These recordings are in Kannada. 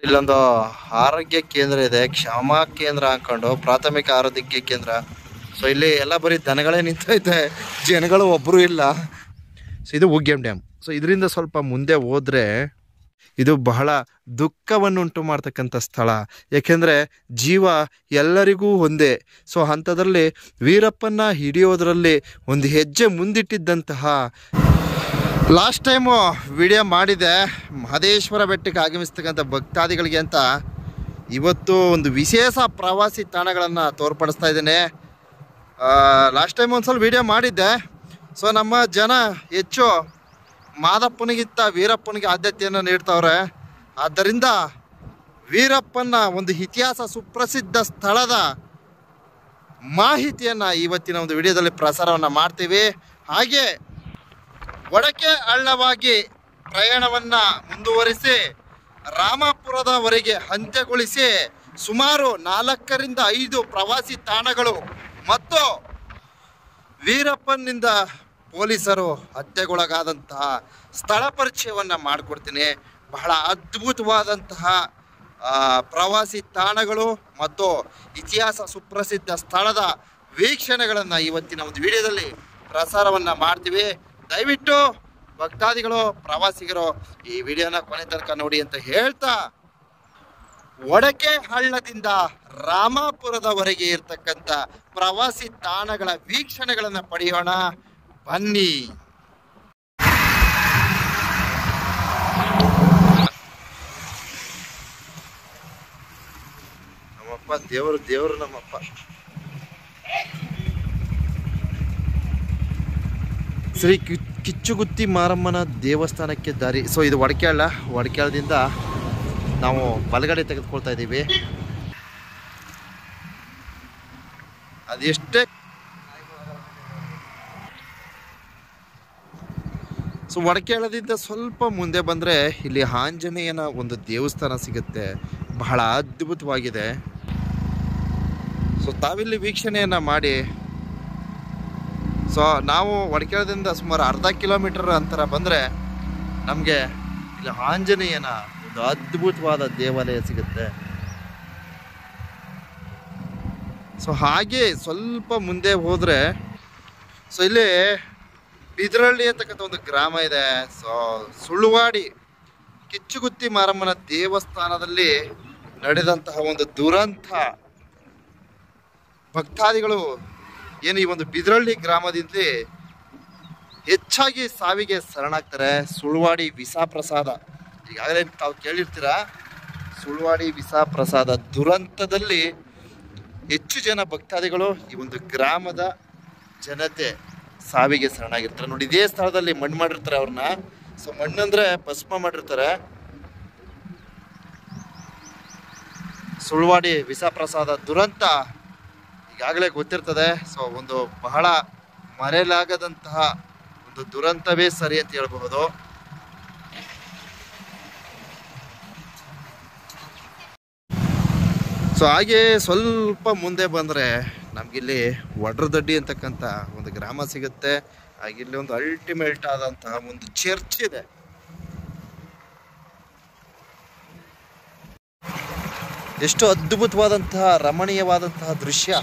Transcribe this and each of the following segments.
ಇಲ್ಲೊಂದು ಆರೋಗ್ಯ ಕೇಂದ್ರ ಇದೆ, ಕ್ಷಮಾ ಕೇಂದ್ರ ಅನ್ಕೊಂಡು ಪ್ರಾಥಮಿಕ ಆರೋಗ್ಯ ಕೇಂದ್ರ. ಸೊ ಇಲ್ಲಿ ಎಲ್ಲ ಬರೀ ದನಗಳೇ ನಿಂತೈತೆ, ಜನಗಳು ಒಬ್ಬರು ಇಲ್ಲ. ಸೊ ಇದು ಉಗ್ಯಂ ಡ್ಯಾಮ್. ಸೊ ಇದರಿಂದ ಸ್ವಲ್ಪ ಮುಂದೆ ಹೋದ್ರೆ ಇದು ಬಹಳ ದುಃಖವನ್ನುಂಟು ಮಾಡ್ತಕ್ಕಂಥ ಸ್ಥಳ. ಯಾಕೆಂದರೆ ಜೀವ ಎಲ್ಲರಿಗೂ ಒಂದೇ. ಸೊ ಅಂಥದ್ರಲ್ಲಿ ವೀರಪ್ಪನ ಹಿಡಿಯೋದ್ರಲ್ಲಿ ಒಂದು ಹೆಜ್ಜೆ ಮುಂದಿಟ್ಟಿದ್ದಂತಹ ಲಾಸ್ಟ್ ಟೈಮು ವಿಡಿಯೋ ಮಾಡಿದೆ ಮಹದೇಶ್ವರ ಬೆಟ್ಟಕ್ಕೆ ಆಗಮಿಸ್ತಕ್ಕಂಥ ಭಕ್ತಾದಿಗಳಿಗೆ ಅಂತ. ಇವತ್ತು ಒಂದು ವಿಶೇಷ ಪ್ರವಾಸಿ ತಾಣಗಳನ್ನು ತೋರ್ಪಡಿಸ್ತಾ ಇದ್ದೇನೆ. ಲಾಸ್ಟ್ ಟೈಮ್ ಒಂದು ಸಲ ವಿಡಿಯೋ ಮಾಡಿದ್ದೆ. ಸೊ ನಮ್ಮ ಜನ ಹೆಚ್ಚು ಮಾದಪ್ಪನಿಗಿಂತ ವೀರಪ್ಪನಿಗೆ ಆದ್ಯತೆಯನ್ನು ನೀಡ್ತವ್ರೆ. ಆದ್ದರಿಂದ ವೀರಪ್ಪನ ಒಂದು ಇತಿಹಾಸ ಸುಪ್ರಸಿದ್ಧ ಸ್ಥಳದ ಮಾಹಿತಿಯನ್ನು ಇವತ್ತಿನ ಒಂದು ವಿಡಿಯೋದಲ್ಲಿ ಪ್ರಸಾರವನ್ನು ಮಾಡ್ತೀವಿ. ಹಾಗೆ ಒಡಕೆ ಹಳ್ಳವಾಗಿ ಪ್ರಯಾಣವನ್ನು ಮುಂದುವರಿಸಿ ರಾಮಾಪುರದವರೆಗೆ ಅಂತ್ಯಗೊಳಿಸಿ ಸುಮಾರು 4ರಿಂದ 5 ಪ್ರವಾಸಿ ತಾಣಗಳು ಮತ್ತು ವೀರಪ್ಪನಿಂದ ಪೊಲೀಸರು ಹತ್ಯೆಗೊಳಗಾದಂತಹ ಸ್ಥಳ ಪರಿಚಯವನ್ನು ಮಾಡಿಕೊಡ್ತೀನಿ. ಬಹಳ ಅದ್ಭುತವಾದಂತಹ ಪ್ರವಾಸಿ ತಾಣಗಳು ಮತ್ತು ಇತಿಹಾಸ ಸುಪ್ರಸಿದ್ಧ ಸ್ಥಳದ ವೀಕ್ಷಣೆಗಳನ್ನು ಇವತ್ತಿನ ಒಂದು ವಿಡಿಯೋದಲ್ಲಿ ಪ್ರಸಾರವನ್ನು ಮಾಡ್ತೀವಿ. ದಯವಿಟ್ಟು ಭಕ್ತಾದಿಗಳು, ಪ್ರವಾಸಿಗರು ಈ ವಿಡಿಯೋನ ಕೊನೆ ತನಕ ನೋಡಿ ಅಂತ ಹೇಳ್ತಾ, ಒಡಕೆ ಹಳ್ಳದಿಂದ ರಾಮಾಪುರದವರೆಗೆ ಇರ್ತಕ್ಕಂಥ ಪ್ರವಾಸಿ ತಾಣಗಳ ವೀಕ್ಷಣೆಗಳನ್ನು ಪಡೆಯೋಣ, ಬನ್ನಿ. ನಮ್ಮಪ್ಪ ದೇವರು ನಮ್ಮಪ್ಪ. ಶ್ರೀ ಕಿಚ್ಚುಗುತ್ತಿ ಮಾರಮ್ಮನ ದೇವಸ್ಥಾನಕ್ಕೆ ದಾರಿ. ಸೊ ಇದು ಒಡಕ್ಯಾಳದಿಂದ ನಾವು ಬಲಗಡೆ ತೆಗೆದುಕೊಳ್ತಾ ಇದ್ದೀವಿ. ಅದೆಷ್ಟೇ ಸೊ ಒಡಕ್ಯಾಳದಿಂದ ಸ್ವಲ್ಪ ಮುಂದೆ ಬಂದರೆ ಇಲ್ಲಿ ಆಂಜನೇಯನ ಒಂದು ದೇವಸ್ಥಾನ ಸಿಗುತ್ತೆ, ಬಹಳ ಅದ್ಭುತವಾಗಿದೆ. ಸೊ ತಾವಿಲ್ಲಿ ವೀಕ್ಷಣೆಯನ್ನು ಮಾಡಿ. ಸೊ ನಾವು ಒಡಕ್ಯಾಳದಿಂದ ಸುಮಾರು ಅರ್ಧ ಕಿಲೋಮೀಟರ್ ಅಂತರ ಬಂದರೆ ನಮಗೆ ಇಲ್ಲಿ ಆಂಜನೇಯನ ಒಂದು ಅದ್ಭುತವಾದ ದೇವಾಲಯ ಸಿಗುತ್ತೆ. ಸೊ ಹಾಗೆ ಸ್ವಲ್ಪ ಮುಂದೆ ಹೋದರೆ ಸೊ ಇಲ್ಲಿ ಬಿದ್ರಳ್ಳಿ ಅಂತಕ್ಕಂಥ ಒಂದು ಗ್ರಾಮ ಇದೆ. ಸೊ ಸುಳ್ಳುವಾಡಿ ಕಿಚ್ಚುಗುತ್ತಿ ಮಾರಮ್ಮನ ದೇವಸ್ಥಾನದಲ್ಲಿ ನಡೆದಂತಹ ಒಂದು ದುರಂತ. ಭಕ್ತಾದಿಗಳು ಏನು ಈ ಒಂದು ಬಿದ್ರಳ್ಳಿ ಗ್ರಾಮದಿಂದ ಹೆಚ್ಚಾಗಿ ಸಾವಿಗೆ ಶರಣಾಗ್ತಾರೆ. ಸುಳ್ಳುವಾಡಿ ವಿಷಪ್ರಸಾದ ಈಗಾಗಲೇ ತಾವು ಕೇಳಿರ್ತೀರ. ಸುಳ್ಳುವಾಡಿ ವಿಷಪ್ರಸಾದ ದುರಂತದಲ್ಲಿ ಹೆಚ್ಚು ಜನ ಭಕ್ತಾದಿಗಳು ಈ ಒಂದು ಗ್ರಾಮದ ಜನತೆ ಸಾವಿಗೆ ಶರಣಾಗಿರ್ತಾರೆ. ನೋಡಿ, ಇದೇ ಸ್ಥಳದಲ್ಲಿ ಮಣ್ಣು ಮಾಡಿರ್ತಾರೆ ಅವ್ರನ್ನ. ಸೊ ಮಣ್ಣಂದ್ರೆ ಭಸ್ಮ ಮಾಡಿರ್ತಾರೆ. ಸುಳ್ಳುವಾಡಿ ವಿಷಪ್ರಸಾದ ದುರಂತ ಈಗಾಗಲೇ ಗೊತ್ತಿರ್ತದೆ. ಸೊ ಒಂದು ಬಹಳ ಮರೆಯಲಾಗದಂತಹ ಒಂದು ದುರಂತವೇ ಸರಿ ಅಂತ ಹೇಳ್ಬಹುದು. ಸೊ ಹಾಗೆ ಸ್ವಲ್ಪ ಮುಂದೆ ಬಂದರೆ ನಮಗಿಲ್ಲಿ ವಡ್ರದಡ್ಡಿ ಅಂತಕ್ಕಂಥ ಒಂದು ಗ್ರಾಮ ಸಿಗುತ್ತೆ. ಹಾಗೆ ಇಲ್ಲಿ ಒಂದು ಅಲ್ಟಿಮೇಟ್ ಆದಂತಹ ಒಂದು ಚರ್ಚ್ ಇದೆ. ಎಷ್ಟು ಅದ್ಭುತವಾದಂತಹ ರಮಣೀಯವಾದಂತಹ ದೃಶ್ಯ.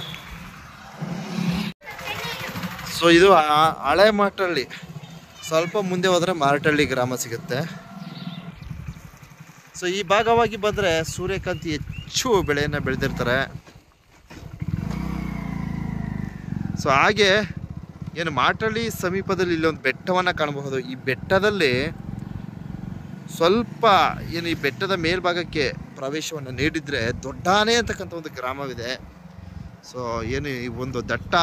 ಸೊ ಇದು ಹಳೆ ಮಾಟಳ್ಳಿ. ಸ್ವಲ್ಪ ಮುಂದೆ ಹೋದರೆ ಮಾರಟಳ್ಳಿ ಗ್ರಾಮ ಸಿಗುತ್ತೆ. ಸೊ ಈ ಭಾಗವಾಗಿ ಬಂದರೆ ಸೂರ್ಯಕಾಂತಿ ಹೆಚ್ಚು ಬೆಳೆಯನ್ನು ಬೆಳೆದಿರ್ತಾರೆ. ಸೊ ಹಾಗೆ ಏನು ಮಾಟಳ್ಳಿ ಸಮೀಪದಲ್ಲಿ ಇಲ್ಲೊಂದು ಬೆಟ್ಟವನ್ನು ಕಾಣಬಹುದು. ಈ ಬೆಟ್ಟದಲ್ಲಿ ಸ್ವಲ್ಪ ಏನು ಈ ಬೆಟ್ಟದ ಮೇಲ್ಭಾಗಕ್ಕೆ ಪ್ರವೇಶವನ್ನು ನೀಡಿದರೆ ದೊಡ್ಡಾನೆ ಅಂತಕ್ಕಂಥ ಒಂದು ಗ್ರಾಮವಿದೆ. ಸೊ ಏನು ಈ ಒಂದು ದಟ್ಟ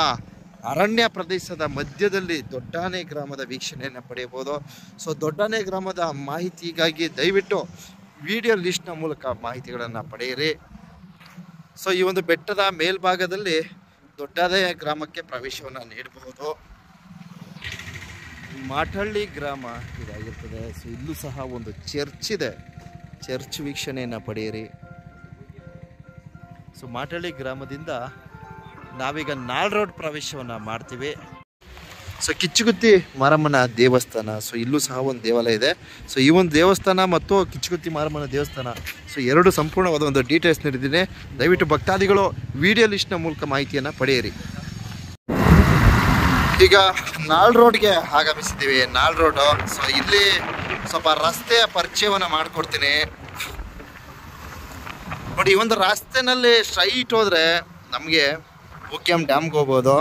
ಅರಣ್ಯ ಪ್ರದೇಶದ ಮಧ್ಯದಲ್ಲಿ ದೊಡ್ಡಾನೆ ಗ್ರಾಮದ ವೀಕ್ಷಣೆಯನ್ನು ಪಡೆಯಬಹುದು. ಸೊ ದೊಡ್ಡಾನೆ ಗ್ರಾಮದ ಮಾಹಿತಿಗಾಗಿ ದಯವಿಟ್ಟು ವಿಡಿಯೋ ಲಿಸ್ಟ್ನ ಮೂಲಕ ಮಾಹಿತಿಗಳನ್ನು ಪಡೆಯಿರಿ. ಸೊ ಈ ಒಂದು ಬೆಟ್ಟದ ಮೇಲ್ಭಾಗದಲ್ಲಿ ದೊಡ್ಡಾನೆ ಗ್ರಾಮಕ್ಕೆ ಪ್ರವೇಶವನ್ನು ನೀಡಬಹುದು. ಮಾಟಳ್ಳಿ ಗ್ರಾಮ ಇದಾಗಿರ್ತದೆ. ಸೊ ಇಲ್ಲೂ ಸಹ ಒಂದು ಚರ್ಚ್ ಇದೆ, ಚರ್ಚ್ ವೀಕ್ಷಣೆಯನ್ನು ಪಡೆಯಿರಿ. ಸೊ ಮಾಟಳ್ಳಿ ಗ್ರಾಮದಿಂದ ನಾವೀಗ ನಾಲ್ ರೋಡ್ ಪ್ರವೇಶವನ್ನು ಮಾಡ್ತೀವಿ. ಸೊ ಕಿಚ್ಚುಗುತ್ತಿ ಮಾರಮ್ಮನ ದೇವಸ್ಥಾನ. ಸೊ ಇಲ್ಲೂ ಸಹ ಒಂದು ದೇವಾಲಯ ಇದೆ. ಸೊ ಈ ಒಂದು ದೇವಸ್ಥಾನ ಮತ್ತು ಕಿಚ್ಚುಗುತ್ತಿ ಮಾರಮ್ಮನ ದೇವಸ್ಥಾನ ಸೊ ಎರಡು ಸಂಪೂರ್ಣವಾದ ಒಂದು ಡೀಟೇಲ್ಸ್ ನೀಡಿದ್ದೀನಿ. ದಯವಿಟ್ಟು ಭಕ್ತಾದಿಗಳು ವಿಡಿಯೋ ಲಿಸ್ಟ್ನ ಮೂಲಕ ಮಾಹಿತಿಯನ್ನು ಪಡೆಯಿರಿ. ಈಗ ನಾಳ್ ರೋಡ್ಗೆ ಆಗಮಿಸಿದ್ದೀವಿ. ನಾಳ್ ರೋಡು. ಸೊ ಇಲ್ಲಿ ಸ್ವಲ್ಪ ರಸ್ತೆಯ ಪರಿಚಯವನ್ನು ಮಾಡಿಕೊಡ್ತೀನಿ ನೋಡಿ. ಈ ಒಂದು ರಸ್ತೆನಲ್ಲಿ ಸ್ಟ್ರೈಟ್ ಹೋದರೆ ನಮಗೆ ಉಗ್ಯಂ ಡ್ಯಾಮ್ಗೆ ಹೋಗ್ಬೋದು.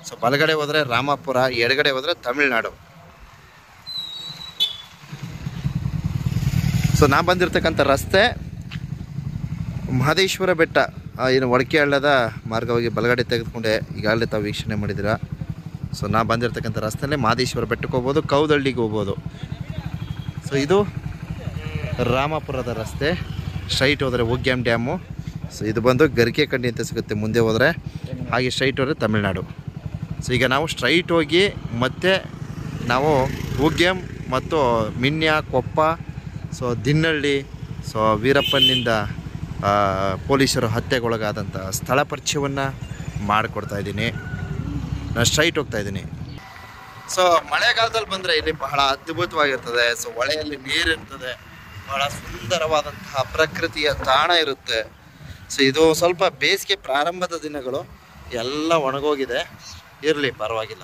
ಸೊ ಬಲಗಡೆ ಹೋದರೆ ರಾಮಾಪುರ, ಎಡಗಡೆ ಹೋದರೆ ತಮಿಳ್ನಾಡು. ಸೊ ನಾ ಬಂದಿರತಕ್ಕಂಥ ರಸ್ತೆ ಮಹದೇಶ್ವರ ಬೆಟ್ಟ, ಏನು ಒಡಕೆ ಹಳ್ಳದ ಮಾರ್ಗವಾಗಿ ಬಲಗಡೆ ತೆಗೆದುಕೊಂಡೆ ಈಗಾಗಲೇ ತಾವು ವೀಕ್ಷಣೆ ಮಾಡಿದ್ದೀರಾ. ಸೊ ನಾ ಬಂದಿರತಕ್ಕಂಥ ರಸ್ತೆಯಲ್ಲೇ ಮಹದೇಶ್ವರ ಬೆಟ್ಟಕ್ಕೆ ಹೋಗ್ಬೋದು, ಕೌದಳ್ಳಿಗೆ ಹೋಗ್ಬೋದು. ಸೊ ಇದು ರಾಮಾಪುರದ ರಸ್ತೆ. ಸ್ಟ್ರೈಟ್ ಹೋದರೆ ಉಗ್ಯಂ ಡ್ಯಾಮು. ಸೊ ಇದು ಬಂದು ಗರಿಕೆ ಕಂಡಿ ಅಂತ ಸಿಗುತ್ತೆ ಮುಂದೆ ಹೋದರೆ. ಹಾಗೆ ಸ್ಟ್ರೈಟ್ ಹೋದರೆ ತಮಿಳ್ನಾಡು. ಸೊ ಈಗ ನಾವು ಸ್ಟ್ರೈಟ್ ಹೋಗಿ ಮತ್ತೆ ನಾವು ಉಗ್ಯಂ ಮತ್ತು ಮಿನ್ಯ, ಕೊಪ್ಪ, ಸೊ ದಿನ್ನಳ್ಳಿ, ಸೊ ವೀರಪ್ಪನಿಂದ ಪೊಲೀಸರು ಹತ್ಯೆಗೊಳಗಾದಂಥ ಸ್ಥಳ ಪರಿಚಯವನ್ನು ಮಾಡಿಕೊಡ್ತಾಯಿದ್ದೀನಿ. ನಾನು ಸ್ಟ್ರೈಟ್ ಹೋಗ್ತಾಯಿದ್ದೀನಿ. ಸೊ ಮಳೆಗಾಲದಲ್ಲಿ ಬಂದರೆ ಇಲ್ಲಿ ಬಹಳ ಅದ್ಭುತವಾಗಿರ್ತದೆ. ಸೊ ಹೊಳೆಯಲ್ಲಿ ನೀರಿರ್ತದೆ, ಬಹಳ ಸುಂದರವಾದಂತಹ ಪ್ರಕೃತಿಯ ತಾಣ ಇರುತ್ತೆ. ಸೊ ಇದು ಸ್ವಲ್ಪ ಬೇಸಿಗೆ ಪ್ರಾರಂಭದ ದಿನಗಳು, ಎಲ್ಲ ಒಣಗೋಗಿದೆ. ಇರಲಿ, ಪರವಾಗಿಲ್ಲ.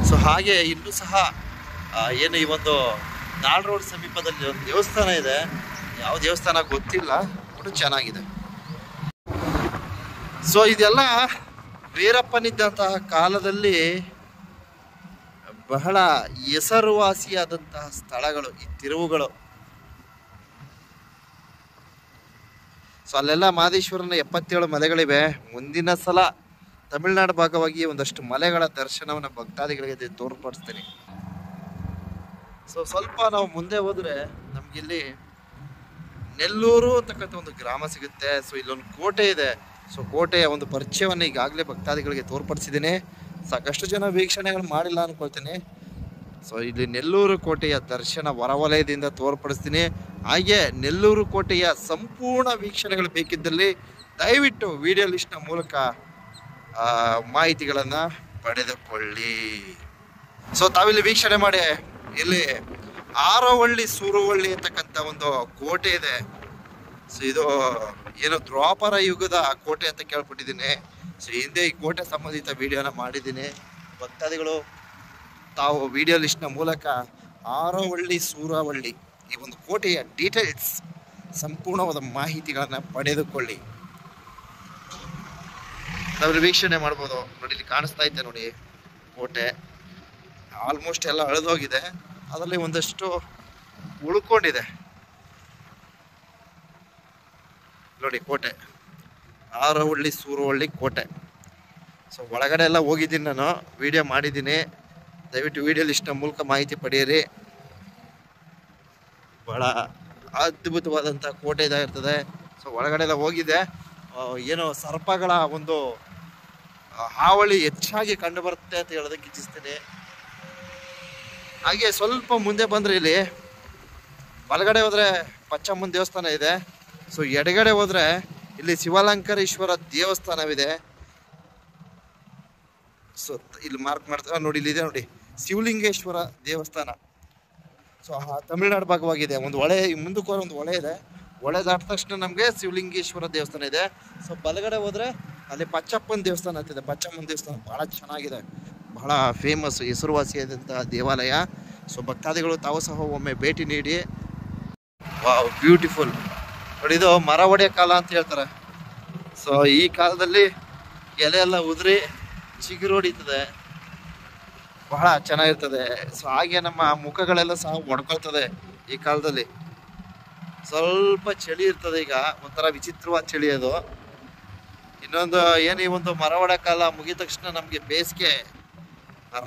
ಸೊ ಹಾಗೆ ಇಲ್ಲೂ ಸಹ ಏನು ಈ ಒಂದು ನಾಳ್ ರೋಡ್ ಸಮೀಪದಲ್ಲಿ ಒಂದು ದೇವಸ್ಥಾನ ಇದೆ. ಯಾವ ದೇವಸ್ಥಾನ ಗೊತ್ತಿಲ್ಲ, ಬಟ್ ಚೆನ್ನಾಗಿದೆ. ಸೊ ಇದೆಲ್ಲ ವೀರಪ್ಪನಿದ್ದಂತಹ ಕಾಲದಲ್ಲಿ ಬಹಳ ಹೆಸರುವಾಸಿಯಾದಂತಹ ಸ್ಥಳಗಳು ಈ ತಿರುವುಗಳು. ಸೊ ಅಲ್ಲೆಲ್ಲ ಮಹದೇಶ್ವರನ 77 ಮಲೆಗಳಿವೆ. ಮುಂದಿನ ಸಲ ತಮಿಳುನಾಡು ಭಾಗವಾಗಿ ಒಂದಷ್ಟು ಮಲೆಗಳ ದರ್ಶನವನ್ನು ಭಕ್ತಾದಿಗಳಿಗೆ ತೋರ್ಪಡಿಸ್ತೀನಿ. ಸೊ ಸ್ವಲ್ಪ ನಾವು ಮುಂದೆ ಹೋದರೆ ನಮಗಿಲ್ಲಿ ನೆಲ್ಲೂರು ಅಂತಕ್ಕಂಥ ಒಂದು ಗ್ರಾಮ ಸಿಗುತ್ತೆ. ಸೊ ಇಲ್ಲೊಂದು ಕೋಟೆ ಇದೆ. ಸೊ ಕೋಟೆಯ ಒಂದು ಪರಿಚಯವನ್ನು ಈಗಾಗಲೇ ಭಕ್ತಾದಿಗಳಿಗೆ ತೋರ್ಪಡಿಸಿದ್ದೀನಿ. ಸಾಕಷ್ಟು ಜನ ವೀಕ್ಷಣೆಗಳು ಮಾಡಿಲ್ಲ ಅಂದ್ಕೊಳ್ತೀನಿ. ಸೊ ಇಲ್ಲಿ ನೆಲ್ಲೂರು ಕೋಟೆಯ ದರ್ಶನ ಹೊರವಲಯದಿಂದ ತೋರ್ಪಡಿಸ್ತೀನಿ. ಹಾಗೆ ನೆಲ್ಲೂರು ಕೋಟೆಯ ಸಂಪೂರ್ಣ ವೀಕ್ಷಣೆಗಳು ಬೇಕಿದ್ದಲ್ಲಿ ದಯವಿಟ್ಟು ವಿಡಿಯೋ ಲಿಸ್ಟ್ನ ಮೂಲಕ ಮಾಹಿತಿಗಳನ್ನು ಪಡೆದುಕೊಳ್ಳಿ. ಸೊ ತಾವಿಲ್ಲಿ ವೀಕ್ಷಣೆ ಮಾಡಿ, ಇಲ್ಲಿ ಆರೋವಳ್ಳಿ ಸೂರುವಳ್ಳಿ ಅಂತಕ್ಕಂಥ ಒಂದು ಕೋಟೆ ಇದೆ. ಸೊ ಇದು ಏನು ದ್ವಾಪರ ಯುಗದ ಕೋಟೆ ಅಂತ ಕೇಳ್ಪಟ್ಟಿದ್ದೀನಿ. ಸೊ ಹಿಂದೆ ಈ ಕೋಟೆ ಸಂಬಂಧಿತ ವಿಡಿಯೋನ ಮಾಡಿದ್ದೀನಿ. ಭಕ್ತಾದಿಗಳು ತಾವು ವಿಡಿಯೋ ಲಿಸ್ಟ್ನ ಮೂಲಕ ಆರೋವಳ್ಳಿ ಸೂರವಳ್ಳಿ ಈ ಒಂದು ಕೋಟೆಯ ಡೀಟೇಲ್ಸ್, ಸಂಪೂರ್ಣವಾದ ಮಾಹಿತಿಗಳನ್ನು ಪಡೆದುಕೊಳ್ಳಿ. ನಾವಿಲ್ಲಿ ವೀಕ್ಷಣೆ ಮಾಡ್ಬೋದು ನೋಡಿ. ಇಲ್ಲಿ ಕಾಣಿಸ್ತಾ ಇದ್ದೆ ನೋಡಿ ಕೋಟೆ. ಆಲ್ಮೋಸ್ಟ್ ಎಲ್ಲ ಅಳೆದೋಗಿದೆ, ಅದರಲ್ಲಿ ಒಂದಷ್ಟು ಉಳ್ಕೊಂಡಿದೆ ನೋಡಿ ಕೋಟೆ. ಆರೋವಳ್ಳಿ ಸೂರವಳ್ಳಿ ಕೋಟೆ. ಸೊ ಒಳಗಡೆ ಎಲ್ಲ ಹೋಗಿದ್ದೀನಿ, ನಾನು ವಿಡಿಯೋ ಮಾಡಿದ್ದೀನಿ. ದಯವಿಟ್ಟು ವಿಡಿಯೋ ಲಿಸ್ಟ್ನ ಮೂಲಕ ಮಾಹಿತಿ ಪಡೆಯಿರಿ. ಬಹಳ ಅದ್ಭುತವಾದಂಥ ಕೋಟೆ ಇದಾಗಿರ್ತದೆ. ಸೊ ಒಳಗಡೆ ಎಲ್ಲ ಹೋಗಿದೆ. ಏನೋ ಸರ್ಪಗಳ ಒಂದು ಹಾವಳಿ ಹೆಚ್ಚಾಗಿ ಕಂಡು ಬರುತ್ತೆ ಅಂತ ಹೇಳೋದಕ್ಕೆ ಇಚ್ಛಿಸ್ತೀನಿ. ಹಾಗೆ ಸ್ವಲ್ಪ ಮುಂದೆ ಬಂದರೆ ಇಲ್ಲಿ ಬಲಗಡೆ ಹೋದರೆ ಪಚ್ಚಮ್ಮನ ದೇವಸ್ಥಾನ ಇದೆ. ಸೊ ಎಡಗಡೆ ಹೋದರೆ ಇಲ್ಲಿ ಶಿವಲಂಕರೇಶ್ವರ ದೇವಸ್ಥಾನವಿದೆ. ಸೊ ಇಲ್ಲಿ ಮಾರ್ಕ್ ಮಾಡ್ತಾರೆ ನೋಡಿ, ಇಲ್ಲಿದೆ ನೋಡಿ ಶಿವಲಿಂಗೇಶ್ವರ ದೇವಸ್ಥಾನ. ಸೊ ತಮಿಳುನಾಡು ಭಾಗವಾಗಿದೆ. ಒಂದು ಹೊಳೆ ಮುಂದಕ್ಕೆ ಹೋದ್ರೆ ಒಂದು ಹೊಳೆ ಇದೆ. ಹೊಳೆ ದಾಟ ತಕ್ಷಣ ನಮಗೆ ಶಿವಲಿಂಗೇಶ್ವರ ದೇವಸ್ಥಾನ ಇದೆ. ಸೊ ಬಲಗಡೆ ಹೋದರೆ ಅಲ್ಲಿ ಪಚ್ಚಪ್ಪನ ದೇವಸ್ಥಾನ ಅಂತಿದೆ. ಪಚ್ಚಮ್ಮನ ದೇವಸ್ಥಾನ ಭಾಳ ಚೆನ್ನಾಗಿದೆ, ಬಹಳ ಫೇಮಸ್, ಹೆಸರುವಾಸಿಯಾದಂತಹ ದೇವಾಲಯ. ಸೊ ಭಕ್ತಾದಿಗಳು ತಾವು ಸಹ ಒಮ್ಮೆ ಭೇಟಿ ನೀಡಿ. ವಾವ್, ಬ್ಯೂಟಿಫುಲ್ ನೋಡಿ. ಇದು ಮರ ಒಡೆಯ ಕಾಲ ಅಂತ ಹೇಳ್ತಾರೆ. ಸೊ ಈ ಕಾಲದಲ್ಲಿ ಎಲೆ ಎಲ್ಲ ಉದುರಿ ಚಿಗುರು ಹೊಡಿತದೆ, ಬಹಳ ಚೆನ್ನಾಗಿರ್ತದೆ. ಸೊ ಹಾಗೆ ನಮ್ಮ ಮುಖಗಳೆಲ್ಲ ಸಹ ಒಡ್ಕೊಳ್ತದೆ ಈ ಕಾಲದಲ್ಲಿ. ಸ್ವಲ್ಪ ಚಳಿ ಇರ್ತದೆ, ಈಗ ಒಂಥರ ವಿಚಿತ್ರವಾದ ಚಳಿ ಅದು. ಇನ್ನೊಂದು ಏನು, ಈ ಒಂದು ಮರವಡ ಕಾಲ ಮುಗಿದ ತಕ್ಷಣ ನಮಗೆ ಬೇಸಿಗೆ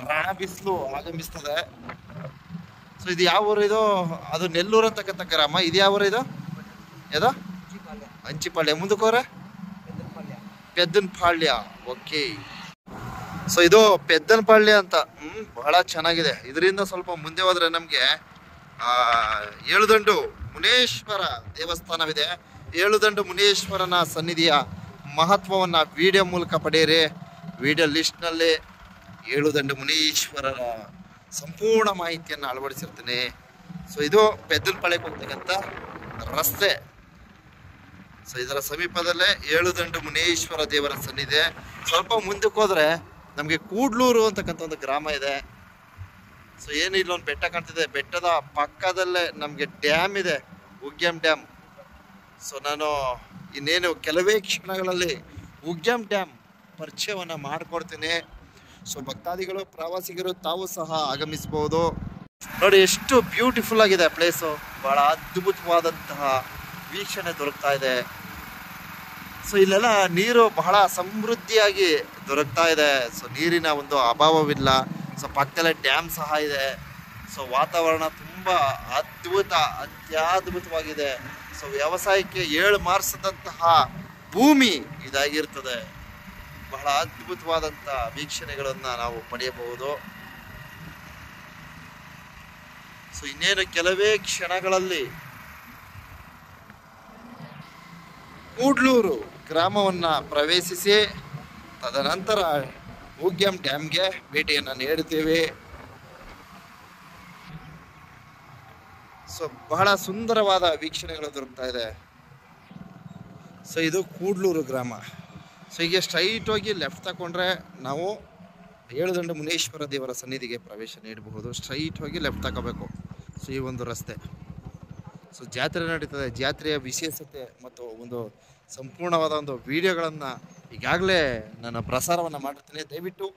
ರಾಣ ಬಿಸಿಲು ಆಗಮಿಸ್ತದೆ. ಸೊ ಇದು ಯಾವ ಊರು ಇದು? ಅದು ನೆಲ್ಲೂರು ಅಂತಕ್ಕಂಥ ಗ್ರಾಮ. ಇದು ಯಾವ ಊರು ಇದು? ಯಾವ್ದು? ಅಂಚಿಪಾಳ್ಯ. ಮುಂದಕ್ಕೆ ಹೋದ್ರೆ ಪೆದ್ದನಪಾಳ್ಯ. ಓಕೆ. ಸೊ ಇದು ಪೆದ್ದನಪಾಳ್ಯ ಅಂತ. ಬಹಳ ಚೆನ್ನಾಗಿದೆ. ಇದರಿಂದ ಸ್ವಲ್ಪ ಮುಂದೆ ಹೋದ್ರೆ ನಮಗೆ ಏಳುದಂಡು ಮುನೇಶ್ವರ ದೇವಸ್ಥಾನವಿದೆ. ಏಳುದಂಡು ಮುನೇಶ್ವರನ ಸನ್ನಿಧಿಯ ಮಹತ್ವವನ್ನು ವಿಡಿಯೋ ಮೂಲಕ ಪಡೆಯಿರಿ. ವಿಡಿಯೋ ಲಿಸ್ಟ್ನಲ್ಲಿ ಏಳುದಂಡು ಮುನೀಶ್ವರರ ಸಂಪೂರ್ಣ ಮಾಹಿತಿಯನ್ನು ಅಳವಡಿಸಿರ್ತೀನಿ. ಸೊ ಇದು ಪೆದ್ದನಪಾಳ್ಯಕ್ಕೆ ಹೋಗ್ತಕ್ಕಂಥ ರಸ್ತೆ. ಸೊ ಇದರ ಸಮೀಪದಲ್ಲೇ ಏಳುದಂಡು ಮುನೇಶ್ವರ ದೇವರ ಸನ್ನಿಧಿ. ಸ್ವಲ್ಪ ಮುಂದಕ್ಕೆ ಹೋದರೆ ನಮಗೆ ಕೂಡ್ಲೂರು ಅಂತಕ್ಕಂಥ ಒಂದು ಗ್ರಾಮ ಇದೆ. ಸೊ ಏನು ಇಲ್ಲೊಂದು ಬೆಟ್ಟ ಕಾಣ್ತಿದೆ, ಬೆಟ್ಟದ ಪಕ್ಕದಲ್ಲೇ ನಮಗೆ ಡ್ಯಾಮ್ ಇದೆ, ಉಗ್ಯಂ ಡ್ಯಾಮ್. ಸೊ ನಾನು ಇನ್ನೇನು ಕೆಲವೇ ಕ್ಷಣಗಳಲ್ಲಿ ಉಗ್ಯಂ ಡ್ಯಾಮ್ ಪರಿಚಯವನ್ನು ಮಾಡಿಕೊಡ್ತೀನಿ. ಸೊ ಭಕ್ತಾದಿಗಳು ಪ್ರವಾಸಿಗರು ತಾವು ಸಹ ಆಗಮಿಸ್ಬೋದು. ನೋಡಿ ಎಷ್ಟು ಬ್ಯೂಟಿಫುಲ್ ಆಗಿದೆ ಪ್ಲೇಸು, ಭಾಳ ಅದ್ಭುತವಾದಂತಹ ವೀಕ್ಷಣೆ ದೊರಕ್ತಾ ಇದೆ. ಸೊ ಇಲ್ಲೆಲ್ಲ ನೀರು ಬಹಳ ಸಮೃದ್ಧಿಯಾಗಿ ದೊರಕ್ತಾ ಇದೆ. ಸೊ ನೀರಿನ ಒಂದು ಅಭಾವವಿಲ್ಲ. ಸೊ ಪಕ್ಕದಲ್ಲೇ ಡ್ಯಾಮ್ ಸಹ ಇದೆ. ಸೊ ವಾತಾವರಣ ತುಂಬ ಅತ್ಯದ್ಭುತವಾಗಿದೆ. ಸೊ ವ್ಯವಸಾಯಕ್ಕೆ 7 ಮಾರ್ಸದಂತಹ ಭೂಮಿ ಇದಾಗಿರ್ತದೆ. ಬಹಳ ಅದ್ಭುತವಾದಂಥ ವೀಕ್ಷಣೆಗಳನ್ನು ನಾವು ಪಡೆಯಬಹುದು. ಸೊ ಇನ್ನೇನು ಕೆಲವೇ ಕ್ಷಣಗಳಲ್ಲಿ ಕೂಡ್ಲೂರು ಗ್ರಾಮವನ್ನು ಪ್ರವೇಶಿಸಿ ತದನಂತರ ಉಗ್ಯಂ ಡ್ಯಾಮ್ಗೆ ಭೇಟಿಯನ್ನು ನೀಡುತ್ತೇವೆ. ಸೊ ಬಹಳ ಸುಂದರವಾದ ವೀಕ್ಷಣೆಗಳು ದೊರಕ್ತಾ ಇದೆ. ಸೊ ಇದು ಕೂಡ್ಲೂರು ಗ್ರಾಮ. ಸೊ ಹೀಗೆ ಸ್ಟ್ರೈಟ್ ಹೋಗಿ ಲೆಫ್ಟ್ ತಗೊಂಡ್ರೆ ನಾವು ಏಳುದಂಡು ಮುನೇಶ್ವರ ದೇವರ ಸನ್ನಿಧಿಗೆ ಪ್ರವೇಶ ನೀಡಬಹುದು. ಸ್ಟ್ರೈಟ್ ಹೋಗಿ ಲೆಫ್ಟ್ ತಗೋಬೇಕು. ಸೊ ಈ ಒಂದು ರಸ್ತೆ. ಸೊ ಜಾತ್ರೆ ನಡೀತದೆ. ಜಾತ್ರೆಯ ವಿಶೇಷತೆ ಮತ್ತು ಒಂದು ಸಂಪೂರ್ಣವಾದ ಒಂದು ವಿಡಿಯೋಗಳನ್ನು ಈಗಾಗಲೇ ನಾನು ಪ್ರಸಾರವನ್ನು ಮಾಡಿರ್ತೀನಿ. ದಯವಿಟ್ಟು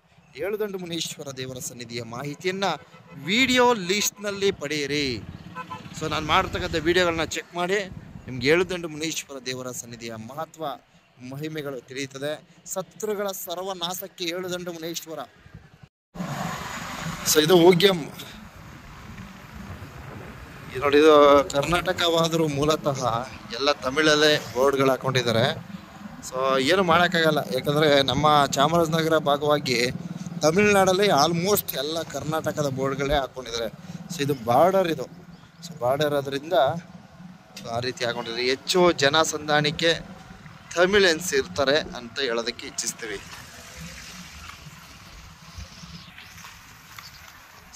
ಏಳುದಂಡು ಮುನೇಶ್ವರ ದೇವರ ಸನ್ನಿಧಿಯ ಮಾಹಿತಿಯನ್ನು ವಿಡಿಯೋ ಲಿಸ್ಟ್ನಲ್ಲಿ ಪಡೆಯಿರಿ. ಸೊ ನಾನು ಮಾಡಿರ್ತಕ್ಕಂಥ ವಿಡಿಯೋಗಳನ್ನ ಚೆಕ್ ಮಾಡಿ ನಿಮ್ಗೆ ಏಳುದಂಡು ಮುನೇಶ್ವರ ದೇವರ ಸನ್ನಿಧಿಯ ಮಹತ್ವ ಮಹಿಮೆಗಳು ತಿಳಿಯುತ್ತದೆ. ಶತ್ರುಗಳ ಸರ್ವನಾಶಕ್ಕೆ ಏಳುದಂಡು ಮುನೇಶ್ವರ. ಸೊ ಇದು ಉಗ್ಯಂ. ನೋಡಿ, ಇದು ಕರ್ನಾಟಕವಾದರೂ ಮೂಲತಃ ಎಲ್ಲ ತಮಿಳಲ್ಲೇ ಬೋರ್ಡ್ಗಳು ಹಾಕೊಂಡಿದ್ದಾರೆ. ಸೊ ಏನು ಮಾಡೋಕ್ಕಾಗಲ್ಲ, ಯಾಕಂದರೆ ನಮ್ಮ ಚಾಮರಾಜನಗರ ಭಾಗವಾಗಿ ತಮಿಳ್ನಾಡಲ್ಲಿ ಆಲ್ಮೋಸ್ಟ್ ಎಲ್ಲ ಕರ್ನಾಟಕದ ಬೋರ್ಡ್ಗಳೇ ಹಾಕ್ಕೊಂಡಿದ್ದಾರೆ. ಸೊ ಇದು ಬಾರ್ಡರ್, ಇದು ಸೊ ಬಾರ್ಡರ್ ಅದರಿಂದ ಆ ರೀತಿ ಹಾಕೊಂಡಿದ್ದಾರೆ. ಹೆಚ್ಚು ಜನ ಸಂದಾಣಿಕೆ ತಮಿಳಿಯನ್ಸ್ ಇರ್ತಾರೆ ಅಂತ ಹೇಳೋದಕ್ಕೆ ಇಚ್ಛಿಸ್ತೀವಿ.